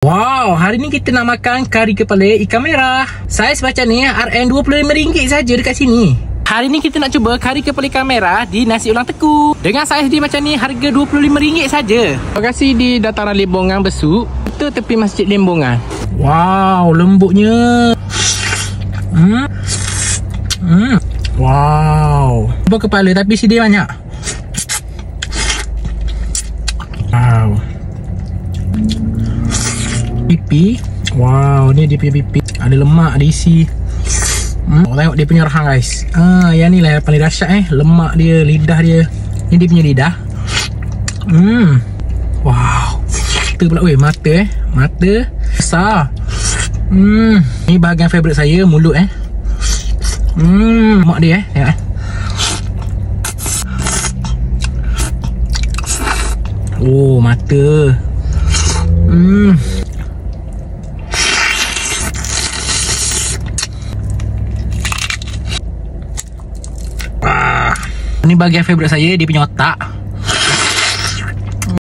Wow, hari ni kita nak makan kari kepala ikan merah. Saiz macam ni RM25 saja dekat sini. Hari ni kita nak cuba kari kepala ikan merah di nasi ulang teku. Dengan saiz dia macam ni, harga RM25 saja. Lokasi di dataran Lembongan Besuk, betul tepi Masjid Lembongan. Wow, lembutnya. Wow. Cuba kepala tapi isi dia banyak. Wow. Pipi. Wow, ni dia punya pipi. Ada lemak, ada isi. Tengok dia punya rahang guys. Yang ni lah yang paling dahsyat lemak dia, lidah dia. Ni dia punya lidah. Wow. Mata pula mata mata besar. Ni bahagian favourite saya, mulut lemak dia tengok Oh, mata. Ni bahagian favourite saya, dia punya otak.